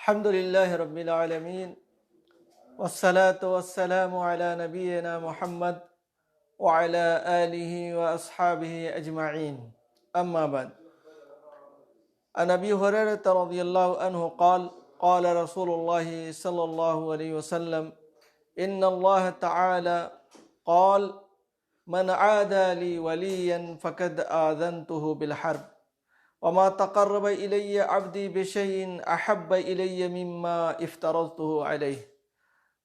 الحمد لله رب العالمين والصلاة والسلام على نبينا محمد وعلى آله وأصحابه أجمعين أما بعد. عن أبي هريرة رضي الله عنه قال قال رسول الله صلى الله عليه وسلم إن الله تعالى قال من عادى لي وليا فقد آذنته بالحرب وما تقرب إلي عبدي بشيء أحب إلي مما افترضته عليه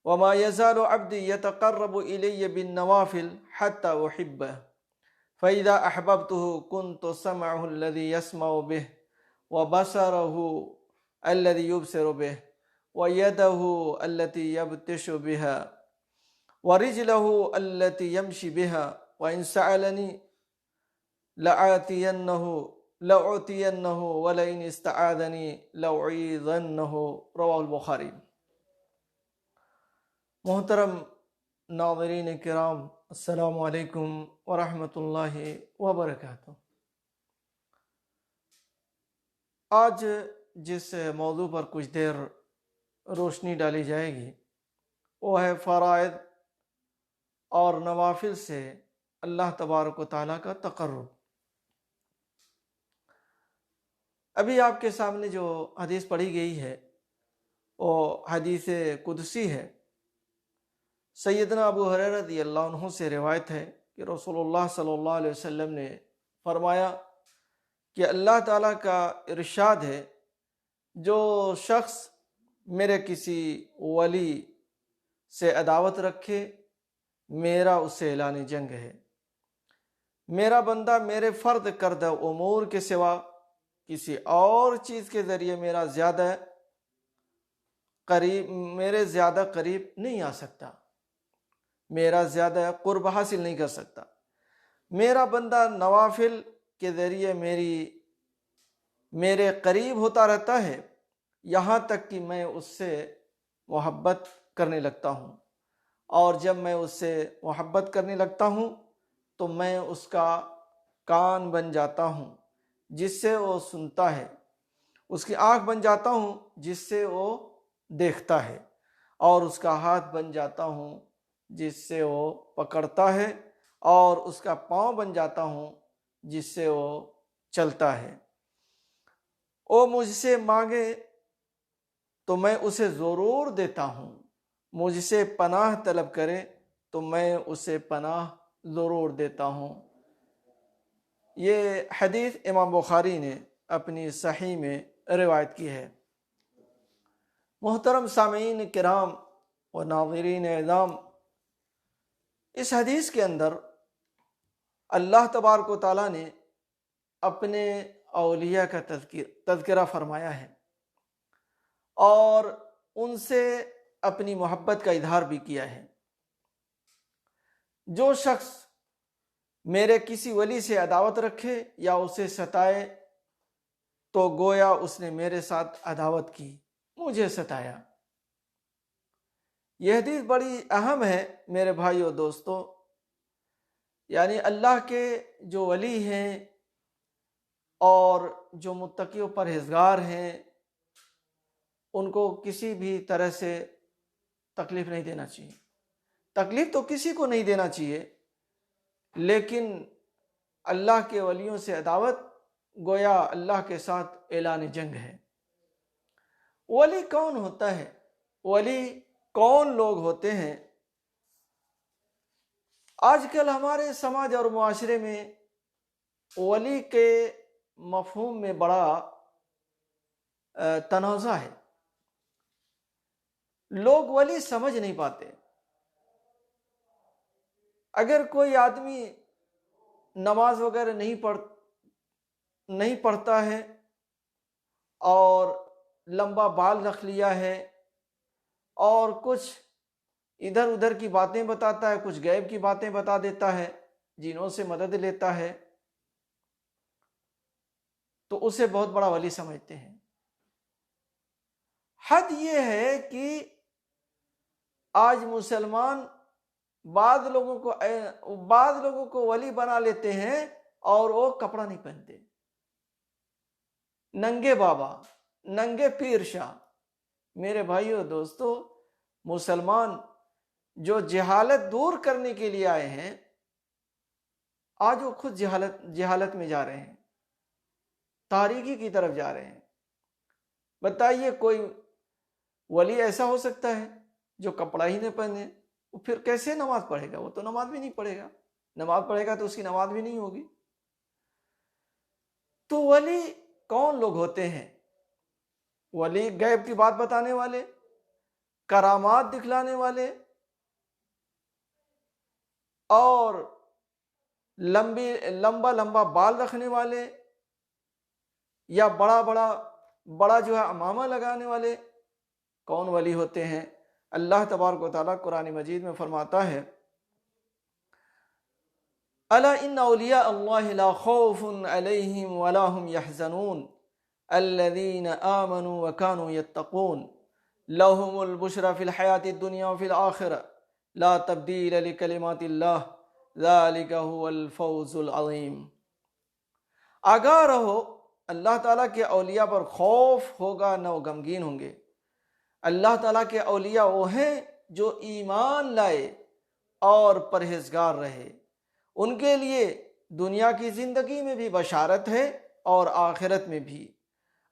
وما يزال عبدي يتقرب إلي بالنوافل حتى أحبه فإذا أحببته كنت سمعه الذي يسمع به وبصره الذي يبصر به ويده التي يبطش بها ورجله التي يمشي بها وإن سألني لأعطينه ولئن استعاذني لأعيذنه رواہ البخاری. محترم ناظرین کرام، السلام علیکم ورحمۃ اللہ وبرکاتہ. آج جس موضوع پر کچھ دیر روشنی ڈالی جائے گی وہ ہے فرائض اور نوافل سے اللہ تبارک و تعالیٰ کا تقرب. ابھی آپ کے سامنے جو حدیث پڑھی گئی ہے وہ حدیث قدسی ہے. سیدنا ابو ہریرہ رضی اللہ عنہ سے روایت ہے کہ رسول اللہ صلی اللہ علیہ وسلم نے فرمایا کہ اللہ تعالیٰ کا ارشاد ہے، جو شخص میرے کسی ولی سے عداوت رکھے میرا اس سے اعلان جنگ ہے. میرا بندہ میرے فرض کردہ امور کے سوا کسی اور چیز کے ذریعے میرے زیادہ قریب نہیں آ سکتا، میرا زیادہ قرب حاصل نہیں کر سکتا. میرا بندہ نوافل کے ذریعے میرے قریب ہوتا رہتا ہے یہاں تک کہ میں اس سے محبت کرنے لگتا ہوں، اور جب میں اس سے محبت کرنے لگتا ہوں تو میں اس کا کان بن جاتا ہوں جس سے وہ سنتا ہے، اس کی آنکھ بن جاتا ہوں جس سے وہ دیکھتا ہے، اور اس کا ہاتھ بن جاتا ہوں جس سے وہ پکڑتا ہے، اور اس کا پاؤں بن جاتا ہوں جس سے وہ چلتا ہے. وہ مجھ سے مانگے تو میں اسے ضرور دیتا ہوں، مجھ سے پناہ طلب کرے تو میں اسے پناہ ضرور دیتا ہوں. یہ حدیث امام بخاری نے اپنی صحیح میں روایت کی ہے. محترم سامعین کرام و ناظرین اعظام، اس حدیث کے اندر اللہ تبارک و تعالیٰ نے اپنے اولیاء کا تذکرہ فرمایا ہے اور ان سے اپنی محبت کا اظہار بھی کیا ہے. جو شخص میرے کسی ولی سے عداوت رکھے یا اسے ستائے تو گویا اس نے میرے ساتھ عداوت کی، مجھے ستایا. یہ حدیث بڑی اہم ہے میرے بھائیو و دوستو. یعنی اللہ کے جو ولی ہیں اور جو متقی و پرہیزگار ہیں ان کو کسی بھی طرح سے تکلیف نہیں دینا چاہیے. تکلیف تو کسی کو نہیں دینا چاہیے، لیکن اللہ کے ولیوں سے عداوت گویا اللہ کے ساتھ اعلان جنگ ہے. ولی کون ہوتا ہے؟ ولی کون لوگ ہوتے ہیں؟ آج کل ہمارے سماج اور معاشرے میں ولی کے مفہوم میں بڑا تنازع ہے. لوگ ولی سمجھ نہیں پاتے. اگر کوئی آدمی نماز وغیرہ نہیں پڑھتا ہے اور لمبا بال رکھ لیا ہے اور کچھ ادھر ادھر کی باتیں بتاتا ہے، کچھ غیب کی باتیں بتا دیتا ہے، جنوں سے مدد لیتا ہے، تو اسے بہت بڑا ولی سمجھتے ہیں. حد یہ ہے کہ آج مسلمان بعض لوگوں کو ولی بنا لیتے ہیں اور وہ کپڑا نہیں پہنتے، ننگے بابا، ننگے پیر شاہ. میرے بھائیو دوستو، مسلمان جو جہالت دور کرنے کے لیے آئے ہیں، آج وہ خود جہالت میں جا رہے ہیں، تاریکی کی طرف جا رہے ہیں۔ بتائیے کوئی ولی ایسا ہو سکتا ہے جو کپڑا ہی نہ پہنے؟ وہ پھر کیسے نماز پڑھے گا؟ وہ تو نماز بھی نہیں پڑھے گا، نماز پڑھے گا تو اس کی نماز بھی نہیں ہوگی۔ تو ولی کون لوگ ہوتے ہیں؟ ولی غیب کی بات بتانے والے، کرامات دکھلانے والے، اور لمبا بال رکھنے والے، یا بڑا جو ہے امامہ لگانے والے، کون ولی ہوتے ہیں؟ اللہ تبارک و تعالیٰ قرآن مجید میں فرماتا ہے، الا ان اولیاء اللہ لا خوف علیہم ولا هم يحزنون الذین آمنوا وكانوا يتقون لهم البشرى في الحیاة الدنیا وفي الآخرة لا تبدیل لکلمات اللہ ذلك هو الفوز العظیم۔ آگاہ رہو، اللہ تعالیٰ کے اولیاء پر خوف ہوگا نہ وہ غمگین ہوں گے۔ اللہ تعالیٰ کے اولیاء وہ ہیں جو ایمان لائے اور پرہیزگار رہے، ان کے لیے دنیا کی زندگی میں بھی بشارت ہے اور آخرت میں بھی۔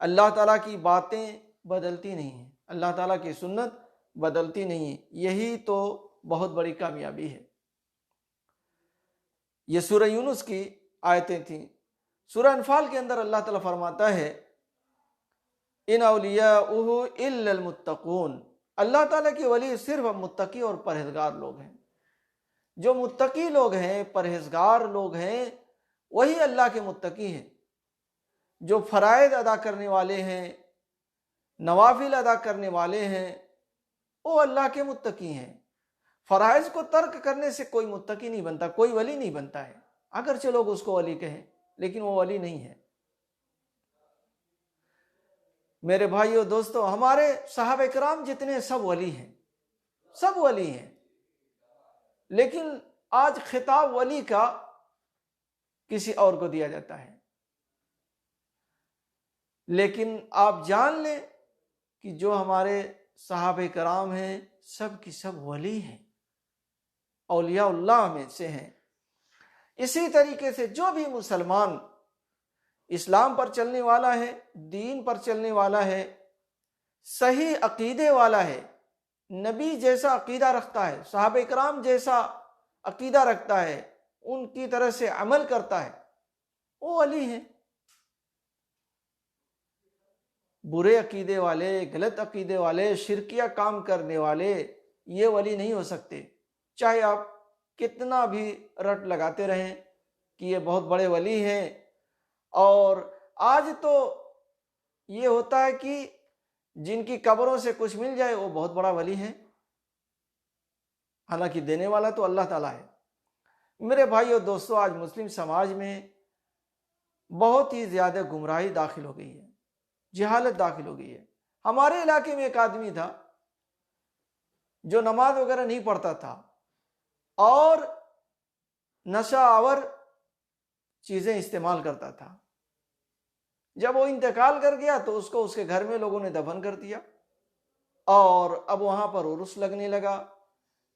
اللہ تعالیٰ کی باتیں بدلتی نہیں ہیں، اللہ تعالیٰ کی سنت بدلتی نہیں ہے، یہی تو بہت بڑی کامیابی ہے۔ یہ سورہ یونس کی آیتیں تھیں۔ سورہ انفال کے اندر اللہ تعالیٰ فرماتا ہے، ان اولیاءہ الا المتقون، اللہ تعالیٰ کی ولی صرف متقی اور پرہیزگار لوگ ہیں۔ جو متقی لوگ ہیں، پرہیزگار لوگ ہیں، وہی اللہ کے متقی ہیں۔ جو فرائض ادا کرنے والے ہیں، نوافل ادا کرنے والے ہیں، وہ اللہ کے متقی ہیں۔ فرائض کو ترک کرنے سے کوئی متقی نہیں بنتا، کوئی ولی نہیں بنتا ہے، اگرچہ لوگ اس کو ولی کہیں، لیکن وہ ولی نہیں ہے۔ میرے بھائیو دوستو، ہمارے صحابہ کرام جتنے سب ولی ہیں، سب ولی ہیں، لیکن آج خطاب ولی کا کسی اور کو دیا جاتا ہے۔ لیکن آپ جان لیں کہ جو ہمارے صحابہ کرام ہیں، سب کی سب ولی ہیں، اولیاء اللہ میں سے ہیں۔ اسی طریقے سے جو بھی مسلمان اسلام پر چلنے والا ہے، دین پر چلنے والا ہے، صحیح عقیدے والا ہے، نبی جیسا عقیدہ رکھتا ہے، صحابہ کرام جیسا عقیدہ رکھتا ہے، ان کی طرح سے عمل کرتا ہے، وہ ولی ہیں۔ برے عقیدے والے، غلط عقیدے والے، شرکیہ کام کرنے والے، یہ ولی نہیں ہو سکتے، چاہے آپ کتنا بھی رٹ لگاتے رہیں کہ یہ بہت بڑے ولی ہیں۔ اور آج تو یہ ہوتا ہے کہ جن کی قبروں سے کچھ مل جائے وہ بہت بڑا ولی ہے، حالانکہ دینے والا تو اللہ تعالیٰ ہے۔ میرے بھائیو دوستو، آج مسلم سماج میں بہت ہی زیادہ گمراہی داخل ہو گئی ہے، جہالت داخل ہو گئی ہے۔ ہمارے علاقے میں ایک آدمی تھا جو نماز وغیرہ نہیں پڑھتا تھا اور نشہ آور چیزیں استعمال کرتا تھا۔ جب وہ انتقال کر گیا تو اس کو اس کے گھر میں لوگوں نے دفن کر دیا، اور اب وہاں پر عرس لگنے لگا،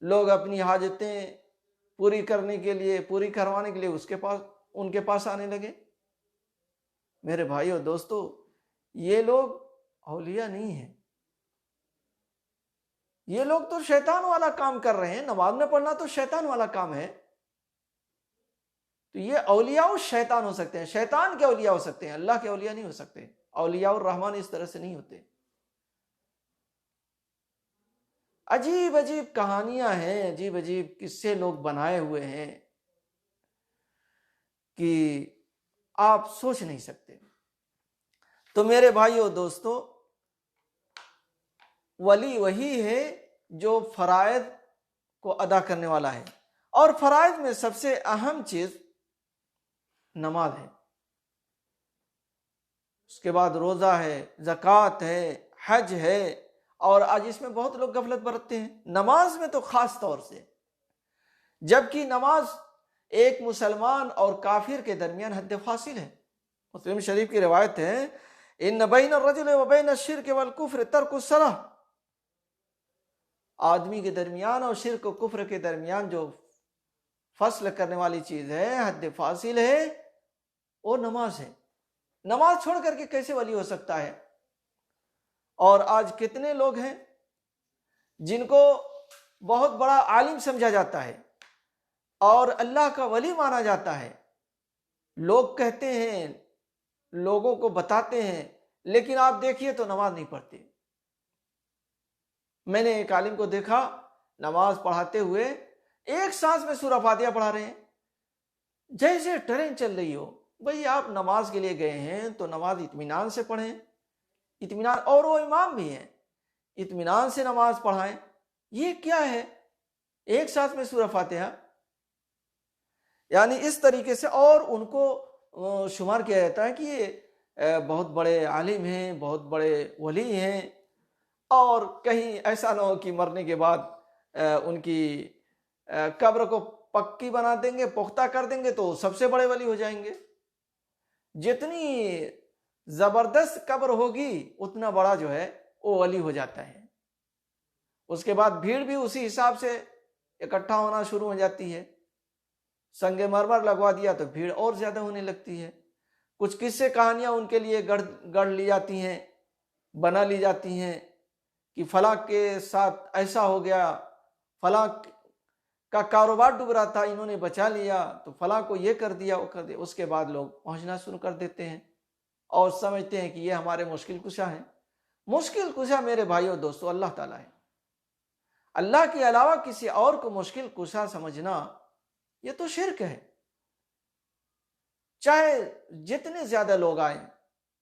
لوگ اپنی حاجتیں پوری کرنے کے لیے، پوری کروانے کے لیے ان کے پاس آنے لگے۔ میرے بھائیو دوستو، یہ لوگ اولیاء نہیں ہیں، یہ لوگ تو شیطان والا کام کر رہے ہیں۔ نماز نہ پڑھنا تو شیطان والا کام ہے، تو یہ اولیاء شیطان ہو سکتے ہیں، شیطان کے اولیاء ہو سکتے ہیں، اللہ کے اولیاء نہیں ہو سکتے۔ اولیاء الرحمن اس طرح سے نہیں ہوتے۔ عجیب عجیب کہانیاں ہیں، عجیب عجیب قصے لوگ بنائے ہوئے ہیں کہ آپ سوچ نہیں سکتے۔ تو میرے بھائیو دوستو، ولی وہی ہے جو فرائض کو ادا کرنے والا ہے، اور فرائض میں سب سے اہم چیز نماز ہے، اس کے بعد روزہ ہے، زکوٰۃ ہے، حج ہے، اور آج اس میں بہت لوگ غفلت برتتے ہیں، نماز میں تو خاص طور سے۔ جبکہ نماز ایک مسلمان اور کافر کے درمیان حد فاصل ہے۔ مسلم شریف کی روایت ہے، ان بین الرجل و بین الشرک والکفر ترک الصلاۃ، آدمی کے درمیان اور شرک و کفر کے درمیان جو فصل کرنے والی چیز ہے، حد فاصل ہے، وہ نماز ہے۔ نماز چھوڑ کر کے کیسے ولی ہو سکتا ہے؟ اور آج کتنے لوگ ہیں جن کو بہت بڑا عالم سمجھا جاتا ہے اور اللہ کا ولی مانا جاتا ہے، لوگ کہتے ہیں، لوگوں کو بتاتے ہیں، لیکن آپ دیکھیے تو نماز نہیں پڑھتے۔ میں نے ایک عالم کو دیکھا نماز پڑھاتے ہوئے ایک سانس میں سورہ فاتحہ پڑھا رہے ہیں، جیسے ٹرین چل رہی ہو۔ بھئی آپ نماز کے لیے گئے ہیں تو نماز اطمینان سے پڑھیں، اطمینان، اور وہ امام بھی ہیں، اطمینان سے نماز پڑھائیں۔ یہ کیا ہے ایک ساتھ میں سورہ فاتحہ؟ یعنی اس طریقے سے، اور ان کو شمار کیا جاتا ہے کہ یہ بہت بڑے عالم ہیں، بہت بڑے ولی ہیں، اور کہیں ایسا نہ ہو کہ مرنے کے بعد ان کی قبر کو پکی بنا دیں گے، پختہ کر دیں گے تو سب سے بڑے ولی ہو جائیں گے۔ جتنی زبردست قبر ہوگی اتنا بڑا جو ہے وہ ولی ہو جاتا ہے۔ اس کے بعد بھیڑ بھی اسی حساب سے اکٹھا ہونا شروع ہو جاتی ہے، سنگ مرمر لگوا دیا تو بھیڑ اور زیادہ ہونے لگتی ہے۔ کچھ قصے کہانیاں ان کے لیے گڑھ لی جاتی ہیں، بنا لی جاتی ہیں کہ فلاں کے ساتھ ایسا ہو گیا، فلاں کا کاروبار ڈوب رہا تھا، انہوں نے بچا لیا، تو فلاں کو یہ کر دیا، وہ کر دیا۔ اس کے بعد لوگ پہنچنا شروع کر دیتے ہیں اور سمجھتے ہیں کہ یہ ہمارے مشکل کشا ہیں۔ مشکل کشا میرے بھائیوں دوستو اللہ تعالیٰ ہے۔ اللہ کے علاوہ کسی اور کو مشکل کشا سمجھنا یہ تو شرک ہے۔ چاہے جتنے زیادہ لوگ آئیں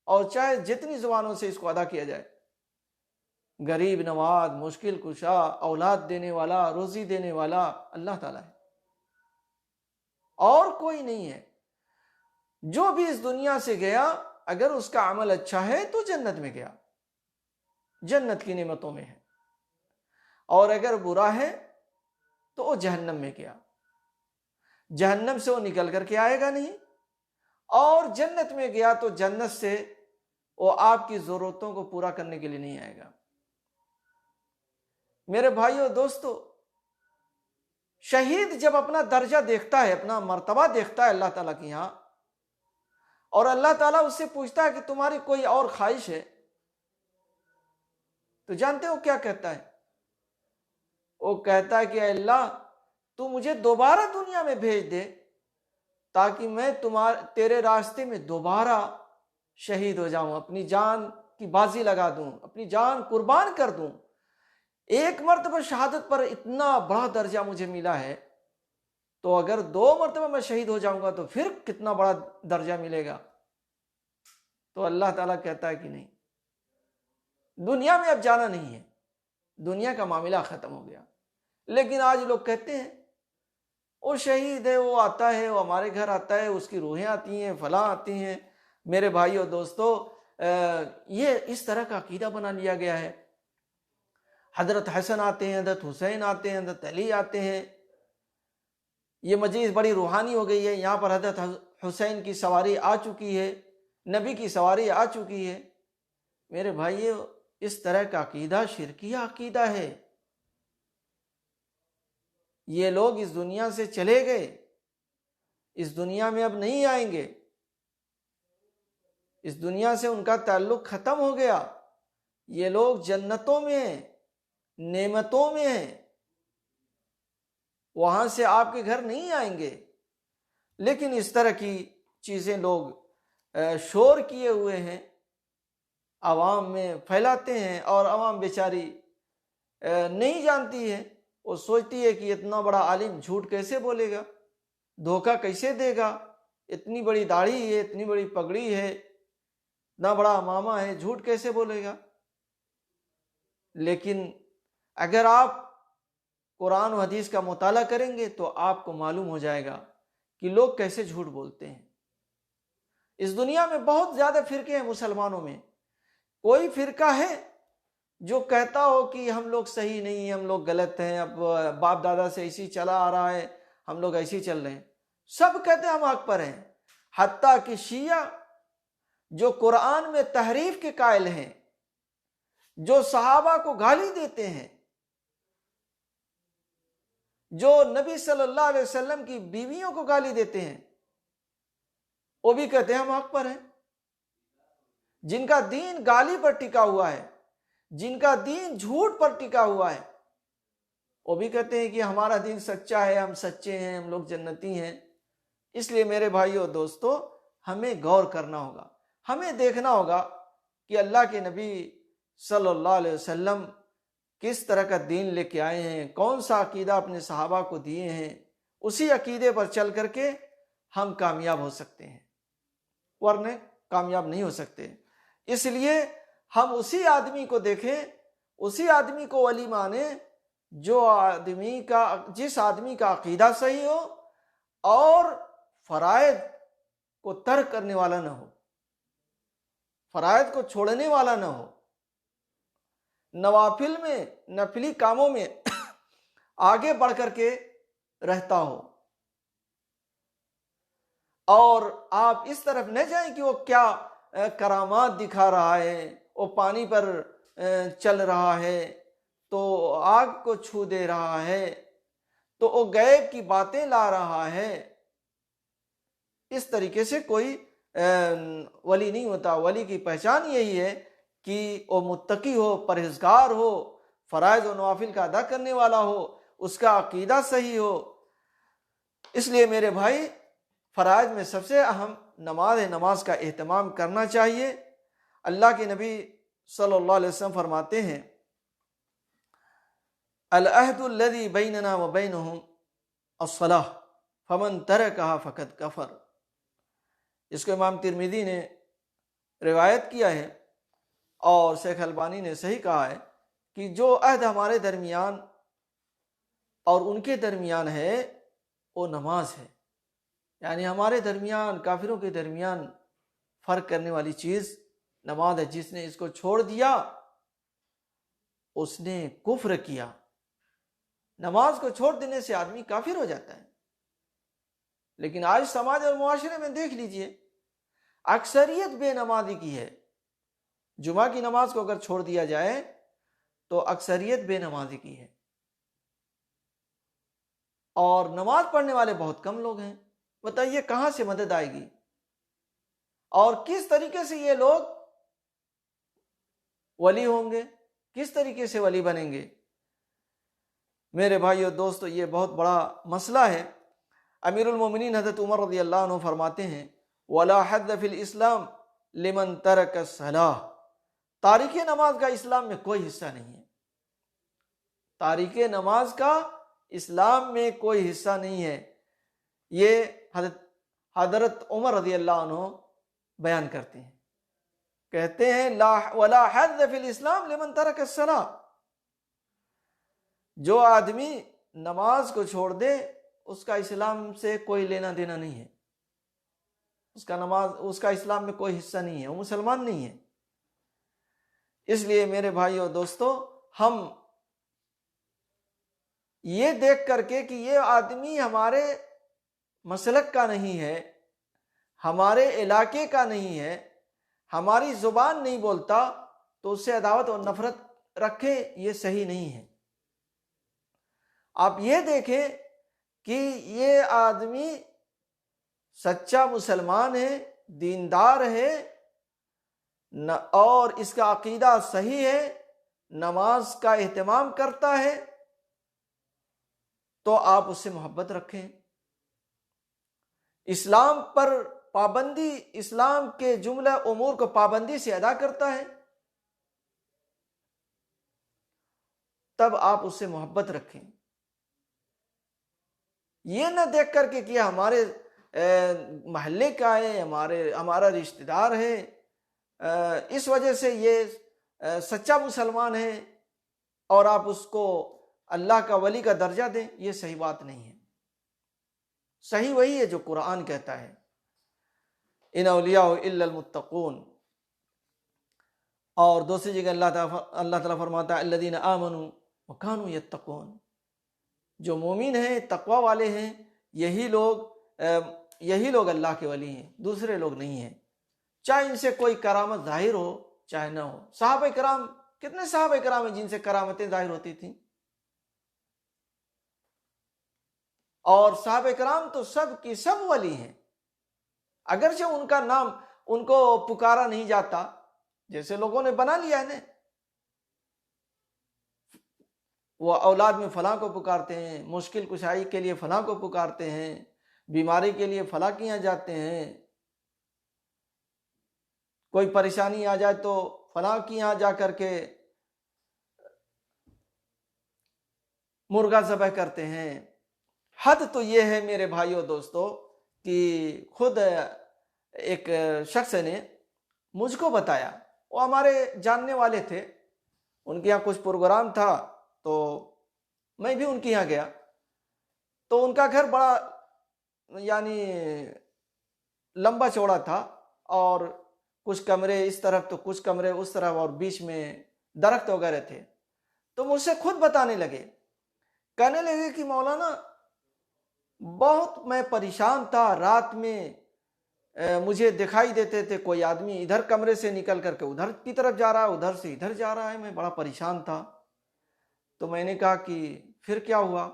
اور چاہے جتنی زبانوں سے اس کو ادا کیا جائے، غریب نواز، مشکل کشا، اولاد دینے والا، روزی دینے والا اللہ تعالیٰ ہے، اور کوئی نہیں ہے۔ جو بھی اس دنیا سے گیا اگر اس کا عمل اچھا ہے تو جنت میں گیا، جنت کی نعمتوں میں ہے، اور اگر برا ہے تو وہ جہنم میں گیا، جہنم سے وہ نکل کر کے آئے گا نہیں، اور جنت میں گیا تو جنت سے وہ آپ کی ضرورتوں کو پورا کرنے کے لیے نہیں آئے گا۔ میرے بھائیوں دوستو، شہید جب اپنا درجہ دیکھتا ہے، اپنا مرتبہ دیکھتا ہے اللہ تعالیٰ کی یہاں، اور اللہ تعالیٰ اس سے پوچھتا ہے کہ تمہاری کوئی اور خواہش ہے، تو جانتے ہو کیا کہتا ہے؟ وہ کہتا ہے کہ اے اللہ تو مجھے دوبارہ دنیا میں بھیج دے تاکہ میں تیرے راستے میں دوبارہ شہید ہو جاؤں، اپنی جان کی بازی لگا دوں، اپنی جان قربان کر دوں۔ ایک مرتبہ شہادت پر اتنا بڑا درجہ مجھے ملا ہے، تو اگر 2 مرتبہ میں شہید ہو جاؤں گا تو پھر کتنا بڑا درجہ ملے گا؟ تو اللہ تعالیٰ کہتا ہے کہ نہیں، دنیا میں اب جانا نہیں ہے، دنیا کا معاملہ ختم ہو گیا۔ لیکن آج لوگ کہتے ہیں وہ شہید ہے، وہ آتا ہے، وہ ہمارے گھر آتا ہے، اس کی روحیں آتی ہیں، فلاں آتی ہیں۔ میرے بھائیوں دوستو، یہ اس طرح کا عقیدہ بنا لیا گیا ہے۔ حضرت حسن آتے ہیں، حضرت حسین آتے ہیں، حضرت علی آتے ہیں، یہ مجلس بڑی روحانی ہو گئی ہے، یہاں پر حضرت حسین کی سواری آ چکی ہے، نبی کی سواری آ چکی ہے۔ میرے بھائیوں، اس طرح کا عقیدہ شرکیہ عقیدہ ہے۔ یہ لوگ اس دنیا سے چلے گئے، اس دنیا میں اب نہیں آئیں گے، اس دنیا سے ان کا تعلق ختم ہو گیا۔ یہ لوگ جنتوں میں ہیں، نعمتوں میں ہیں، وہاں سے آپ کے گھر نہیں آئیں گے۔ لیکن اس طرح کی چیزیں لوگ شور کیے ہوئے ہیں، عوام میں پھیلاتے ہیں، اور عوام بیچاری نہیں جانتی ہے، وہ سوچتی ہے کہ اتنا بڑا عالم جھوٹ کیسے بولے گا، دھوکہ کیسے دے گا، اتنی بڑی داڑھی ہے، اتنی بڑی پگڑی ہے، اتنا بڑا امامہ ہے، جھوٹ کیسے بولے گا۔ لیکن اگر آپ قرآن و حدیث کا مطالعہ کریں گے تو آپ کو معلوم ہو جائے گا کہ لوگ کیسے جھوٹ بولتے ہیں۔ اس دنیا میں بہت زیادہ فرقے ہیں مسلمانوں میں۔ کوئی فرقہ ہے جو کہتا ہو کہ ہم لوگ صحیح نہیں ہیں، ہم لوگ غلط ہیں، اب باپ دادا سے ایسی چلا آ رہا ہے، ہم لوگ ایسی چل رہے ہیں، سب کہتے ہیں ہم حق پر ہیں۔ حتیٰ کہ شیعہ جو قرآن میں تحریف کے قائل ہیں، جو صحابہ کو گالی دیتے ہیں، جو نبی صلی اللہ علیہ وسلم کی بیویوں کو گالی دیتے ہیں وہ بھی کہتے ہیں ہم حق پر ہیں، جن کا دین گالی پر ٹکا ہوا ہے، جن کا دین جھوٹ پر ٹکا ہوا ہے، وہ بھی کہتے ہیں کہ ہمارا دین سچا ہے، ہم سچے ہیں، ہم لوگ جنتی ہیں۔ اس لیے میرے بھائیو اور دوستو، ہمیں غور کرنا ہوگا، ہمیں دیکھنا ہوگا کہ اللہ کے نبی صلی اللہ علیہ وسلم کس طرح کا دین لے کے آئے ہیں، کون سا عقیدہ اپنے صحابہ کو دیے ہیں، اسی عقیدے پر چل کر کے ہم کامیاب ہو سکتے ہیں، ورنہ کامیاب نہیں ہو سکتے۔ اس لیے ہم اسی آدمی کو دیکھیں، اسی آدمی کو ولی مانیں جس آدمی کا عقیدہ صحیح ہو اور فرائض کو ترک کرنے والا نہ ہو، فرائض کو چھوڑنے والا نہ ہو، نوافل میں، نفلی کاموں میں آگے بڑھ کر کے رہتا ہو۔ اور آپ اس طرف نہ جائیں کہ وہ کیا کرامات دکھا رہا ہے، وہ پانی پر چل رہا ہے تو آگ کو چھو دے رہا ہے تو وہ غیب کی باتیں لا رہا ہے۔ اس طریقے سے کوئی ولی نہیں ہوتا۔ ولی کی پہچان یہی ہے کہ وہ متقی ہو، پرہیزگار ہو، فرائض و نوافل کا ادا کرنے والا ہو، اس کا عقیدہ صحیح ہو۔ اس لیے میرے بھائی، فرائض میں سب سے اہم نماز ہے، نماز کا اہتمام کرنا چاہیے۔ اللہ کے نبی صلی اللہ علیہ وسلم فرماتے ہیں العہد الذی بیننا وبینہم الصلاۃ فمن ترکہا فقد کفر۔ اس کو امام ترمذی نے روایت کیا ہے اور شیخ البانی نے صحیح کہا ہے کہ جو عہد ہمارے درمیان اور ان کے درمیان ہے وہ نماز ہے۔ یعنی ہمارے درمیان، کافروں کے درمیان فرق کرنے والی چیز نماز ہے۔ جس نے اس کو چھوڑ دیا اس نے کفر کیا۔ نماز کو چھوڑ دینے سے آدمی کافر ہو جاتا ہے۔ لیکن آج سماج اور معاشرے میں دیکھ لیجئے، اکثریت بے نمازی کی ہے۔ جمعہ کی نماز کو اگر چھوڑ دیا جائے تو اکثریت بے نمازی کی ہے، اور نماز پڑھنے والے بہت کم لوگ ہیں۔ بتائیے کہاں سے مدد آئے گی، اور کس طریقے سے یہ لوگ ولی ہوں گے، کس طریقے سے ولی بنیں گے؟ میرے بھائیو دوستو، یہ بہت بڑا مسئلہ ہے۔ امیر المومنین حضرت عمر رضی اللہ عنہ فرماتے ہیں وَلَا حَدَّ فِي الْإِسْلَامِ لِمَنْ تَرَكَ الصَّلَاةَ۔ تارک نماز کا اسلام میں کوئی حصہ نہیں ہے۔ تارک نماز کا اسلام میں کوئی حصہ نہیں ہے۔ یہ حضرت عمر رضی اللہ عنہ بیان کرتے ہیں، کہتے ہیں وَلَا حَدَّ فِي الْإِسْلَامِ لِمَنْ تَرَكَ الصَّلَاةَ۔ جو آدمی نماز کو چھوڑ دے اس کا اسلام سے کوئی لینا دینا نہیں ہے، اس کا اسلام میں کوئی حصہ نہیں ہے، وہ مسلمان نہیں ہے۔ اس لیے میرے بھائیو دوستو، ہم یہ دیکھ کر کے کہ یہ آدمی ہمارے مسلک کا نہیں ہے، ہمارے علاقے کا نہیں ہے، ہماری زبان نہیں بولتا، تو اس سے عداوت اور نفرت رکھیں، یہ صحیح نہیں ہے۔ آپ یہ دیکھیں کہ یہ آدمی سچا مسلمان ہے، دیندار ہے، اور اس کا عقیدہ صحیح ہے، نماز کا اہتمام کرتا ہے، تو آپ اس سے محبت رکھیں۔ اسلام پر پابندی، اسلام کے جملہ امور کو پابندی سے ادا کرتا ہے، تب آپ اس سے محبت رکھیں۔ یہ نہ دیکھ کر کے کہ ہمارے محلے کا ہے، ہمارا رشتہ دار ہے، اس وجہ سے یہ سچا مسلمان ہے اور آپ اس کو اللہ کا ولی کا درجہ دیں، یہ صحیح بات نہیں ہے۔ صحیح وہی ہے جو قرآن کہتا ہے ان اولیاء الا المتقون۔ اور دوسری جگہ اللہ تعالیٰ فرماتا ہے الذین آمنوا وکانوا یتقون۔ جو مومن ہیں، تقوی والے ہیں، یہی لوگ اللہ کے ولی ہیں، دوسرے لوگ نہیں ہیں، چاہے ان سے کوئی کرامت ظاہر ہو چاہے نہ ہو۔ صحابہ کرام، کتنے صحابہ کرام ہیں جن سے کرامتیں ظاہر ہوتی تھیں؟ اور صحابہ کرام تو سب کی سب ولی ہیں، اگرچہ ان کا نام ان کو پکارا نہیں جاتا، جیسے لوگوں نے بنا لیا ہے نا، وہ اولاد میں فلاں کو پکارتے ہیں، مشکل کشائی کے لیے فلاں کو پکارتے ہیں، بیماری کے لیے فلاں کے یہاں جاتے ہیں، کوئی پریشانی آ جائے تو فلاں کے یہاں جا کر کے مرغا ذبح کرتے ہیں۔ حد تو یہ ہے میرے بھائیوں دوستو کہ خود ایک شخص نے مجھ کو بتایا، وہ ہمارے جاننے والے تھے، ان کے یہاں کچھ پروگرام تھا تو میں بھی ان کے یہاں گیا، تو ان کا گھر بڑا یعنی لمبا چوڑا تھا، اور کچھ کمرے اس طرف تو کچھ کمرے اس طرف، اور بیچ میں درخت وغیرہ تھے۔ تو مجھ سے خود بتانے لگے، کہنے لگے کہ مولانا بہت میں پریشان تھا، رات میں مجھے دکھائی دیتے تھے کوئی آدمی ادھر کمرے سے نکل کر کے ادھر کی طرف جا رہا ہے، ادھر سے ادھر جا رہا ہے، میں بڑا پریشان تھا۔ تو میں نے کہا کہ پھر کیا ہوا؟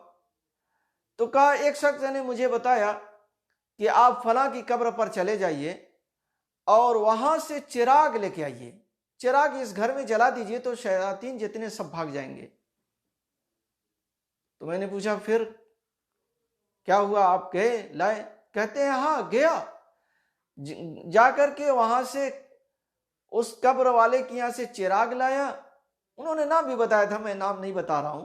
تو کہا ایک شخص نے مجھے بتایا کہ آپ فلاں کی قبر پر چلے جائیے اور وہاں سے چراغ لے کے آئیے، چراغ اس گھر میں جلا دیجئے تو شیاطین جتنے سب بھاگ جائیں گے۔ تو میں نے پوچھا پھر کیا ہوا، آپ گئے لائے؟ کہتے ہیں ہاں گیا، جا کر کے وہاں سے اس قبر والے کی یہاں سے چراغ لایا، انہوں نے نام بھی بتایا تھا، میں نام نہیں بتا رہا ہوں،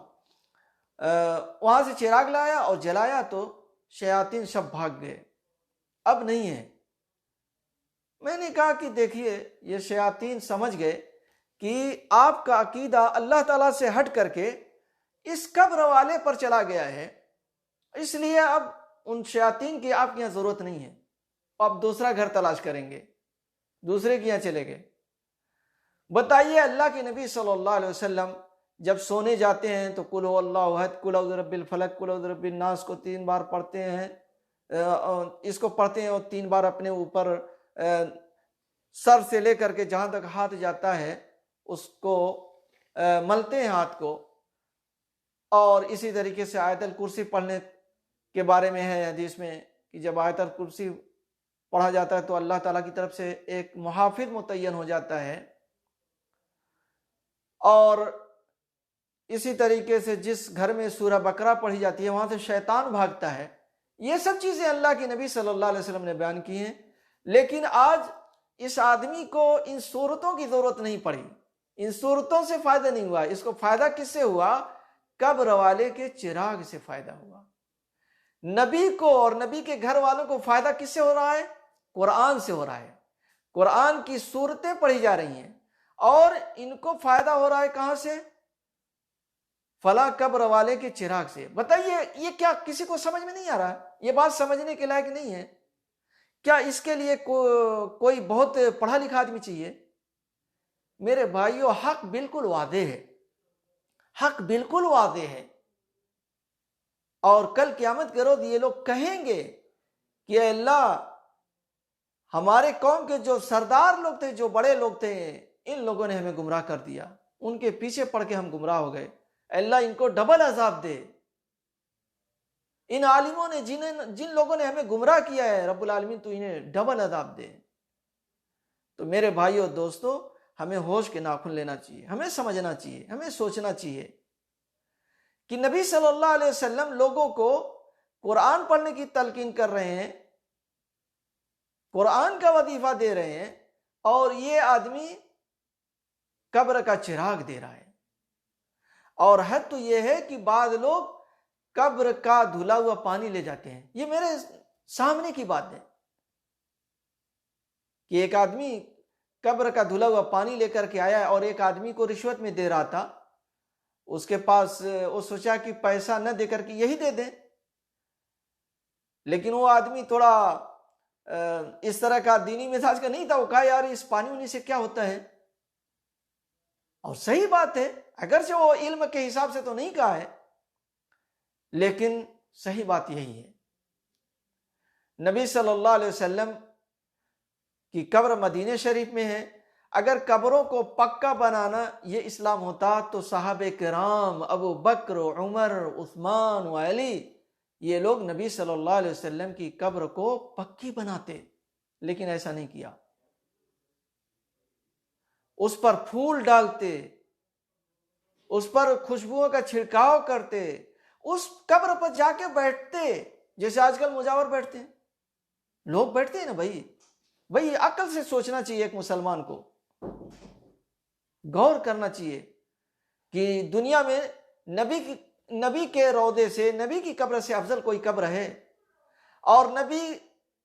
وہاں سے چراغ لایا اور جلایا تو شیاطین سب بھاگ گئے، اب نہیں ہے۔ میں نے کہا کہ دیکھیے یہ شیاطین سمجھ گئے کہ آپ کا عقیدہ اللہ تعالیٰ سے ہٹ کر کے اس قبر والے پر چلا گیا ہے، اس لیے اب ان شیاطین کی آپ کے یہاں ضرورت نہیں ہے، آپ دوسرا گھر تلاش کریں گے، دوسرے کے یہاں چلے گئے۔ بتائیے اللہ کے نبی صلی اللہ علیہ وسلم جب سونے جاتے ہیں تو قل هو اللہ احد، قل اعوذ برب الفلق، قل اعوذ برب الناس کو 3 بار پڑھتے ہیں، اس کو پڑھتے ہیں اور 3 بار اپنے اوپر سر سے لے کر کے جہاں تک ہاتھ جاتا ہے اس کو ملتے ہیں ہاتھ کو، اور اسی طریقے سے آیت الکرسی پڑھنے کے بارے میں ہے حدیث میں کہ جب آیت الکرسی پڑھا جاتا ہے تو اللہ تعالیٰ کی طرف سے ایک محافظ متعین ہو جاتا ہے، اور اسی طریقے سے جس گھر میں سورہ بقرہ پڑھی جاتی ہے وہاں سے شیطان بھاگتا ہے۔ یہ سب چیزیں اللہ کے نبی صلی اللہ علیہ وسلم نے بیان کی ہیں، لیکن آج اس آدمی کو ان صورتوں کی ضرورت نہیں پڑی، ان صورتوں سے فائدہ نہیں ہوا، اس کو فائدہ کس سے ہوا؟ قبر والے کے چراغ سے فائدہ ہوا۔ نبی کو اور نبی کے گھر والوں کو فائدہ کس سے ہو رہا ہے؟ قرآن سے ہو رہا ہے، قرآن کی صورتیں پڑھی جا رہی ہیں، اور ان کو فائدہ ہو رہا ہے کہاں سے؟ فلاں قبر والے کے چراغ سے۔ بتائیے یہ کیا کسی کو سمجھ میں نہیں آ رہا؟ یہ بات سمجھنے کے لائق نہیں ہے کیا؟ اس کے لیے کوئی بہت پڑھا لکھا آدمی چاہیے؟ میرے بھائیو حق بالکل واضح ہے، حق بالکل واضح ہے، اور کل قیامت کے روز یہ لوگ کہیں گے کہ اے اللہ ہمارے قوم کے جو سردار لوگ تھے، جو بڑے لوگ تھے، ان لوگوں نے ہمیں گمراہ کر دیا، ان کے پیچھے پڑ کے ہم گمراہ ہو گئے، اے اللہ ان کو ڈبل عذاب دے، ان عالموں نے جن لوگوں نے ہمیں گمراہ کیا ہے رب العالمین تو انہیں ڈبل عذاب دے۔ تو میرے بھائیو دوستو ہمیں ہوش کے ناخن لینا چاہیے، ہمیں سمجھنا چاہیے، ہمیں سوچنا چاہیے کہ نبی صلی اللہ علیہ وسلم لوگوں کو قرآن پڑھنے کی تلقین کر رہے ہیں، قرآن کا وظیفہ دے رہے ہیں، اور یہ آدمی قبر کا چراغ دے رہا ہے۔ اور حد تو یہ ہے کہ بعض لوگ قبر کا دھلا ہوا پانی لے جاتے ہیں، یہ میرے سامنے کی بات ہے کہ ایک آدمی قبر کا دھلا ہوا پانی لے کر کے آیا اور ایک آدمی کو رشوت میں دے رہا تھا، اس کے پاس وہ سوچا کہ پیسہ نہ دے کر کے یہی دے دیں، لیکن وہ آدمی تھوڑا اس طرح کا دینی مزاج کا نہیں تھا، وہ کہا یار اس پانی وانی سے کیا ہوتا ہے؟ اور صحیح بات ہے، اگرچہ وہ علم کے حساب سے تو نہیں کہا ہے، لیکن صحیح بات یہی ہے۔ نبی صلی اللہ علیہ وسلم کی قبر مدینہ شریف میں ہے، اگر قبروں کو پکا بنانا یہ اسلام ہوتا تو صحابہ کرام ابو بکر عمر عثمان و علی یہ لوگ نبی صلی اللہ علیہ وسلم کی قبر کو پکی بناتے، لیکن ایسا نہیں کیا۔ اس پر پھول ڈالتے، اس پر خوشبوؤں کا چھڑکاؤ کرتے، اس قبر پر جا کے بیٹھتے، جیسے آج کل مجاور بیٹھتے ہیں، لوگ بیٹھتے ہیں نا بھائی عقل سے سوچنا چاہیے، ایک مسلمان کو غور کرنا چاہیے کہ دنیا میں نبی کے روضے سے، نبی کی قبر سے افضل کوئی قبر ہے؟ اور نبی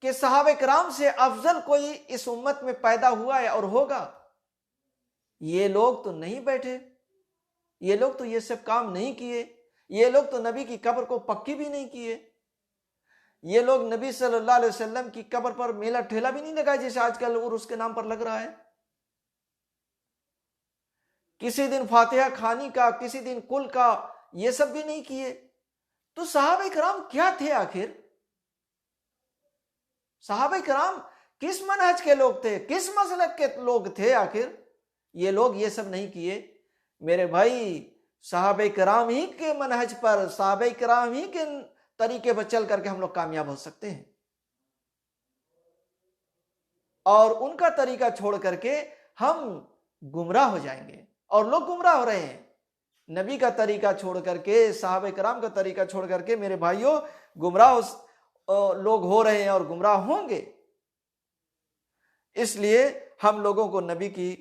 کے صحابہ کرام سے افضل کوئی اس امت میں پیدا ہوا ہے اور ہوگا؟ یہ لوگ تو نہیں بیٹھے، یہ لوگ تو یہ سب کام نہیں کیے، یہ لوگ تو نبی کی قبر کو پکی بھی نہیں کیے، یہ لوگ نبی صلی اللہ علیہ وسلم کی قبر پر میلہ ٹھیلا بھی نہیں لگائے جیسے آج کل عرس کے نام پر لگ رہا ہے۔ کسی دن فاتحہ خوانی کا، کسی دن کل کا، یہ سب بھی نہیں کیے۔ تو صحابہ کرام کیا تھے آخر؟ صحابہ کرام کس منہج کے لوگ تھے، کس مسلک کے لوگ تھے آخر؟ یہ لوگ یہ سب نہیں کیے۔ میرے بھائی، صحابہ کرام ہی کے منہج پر، صحابہ کرام ہی کے طریقے پر چل کر کے ہم لوگ کامیاب ہو سکتے ہیں، اور ان کا طریقہ چھوڑ کر کے ہم گمراہ ہو جائیں گے، اور لوگ گمراہ ہو رہے ہیں۔ نبی کا طریقہ چھوڑ کر کے، صحابہ کرام کا طریقہ چھوڑ کر کے میرے بھائیوں گمراہ لوگ ہو رہے ہیں اور گمراہ ہوں گے۔ اس لیے ہم لوگوں کو نبی کی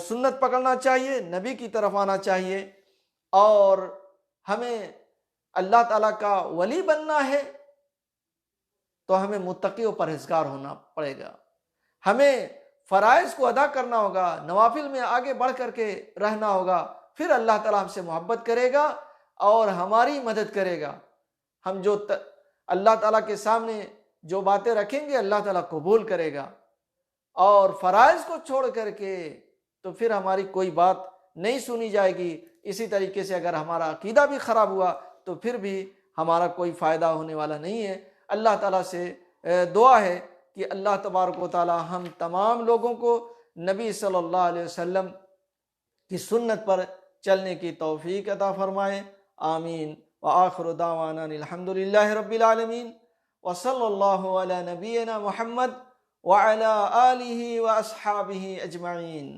سنت پکڑنا چاہیے، نبی کی طرف آنا چاہیے، اور ہمیں اللہ تعالیٰ کا ولی بننا ہے تو ہمیں متقی و پرہیزگار ہونا پڑے گا، ہمیں فرائض کو ادا کرنا ہوگا، نوافل میں آگے بڑھ کر کے رہنا ہوگا، پھر اللہ تعالیٰ ہم سے محبت کرے گا اور ہماری مدد کرے گا۔ ہم جو اللہ تعالیٰ کے سامنے جو باتیں رکھیں گے اللہ تعالیٰ قبول کرے گا، اور فرائض کو چھوڑ کر کے تو پھر ہماری کوئی بات نہیں سنی جائے گی۔ اسی طریقے سے اگر ہمارا عقیدہ بھی خراب ہوا تو پھر بھی ہمارا کوئی فائدہ ہونے والا نہیں ہے۔ اللہ تعالیٰ سے دعا ہے کہ اللہ تبارک و تعالیٰ ہم تمام لوگوں کو نبی صلی اللہ علیہ وسلم کی سنت پر چلنے کی توفیق عطا فرمائے، آمین۔ وآخر دعوانا الحمد للہ رب العالمین، وصلی اللہ علی نبینا محمد وعلی آلہ واصحابہ اجمعین۔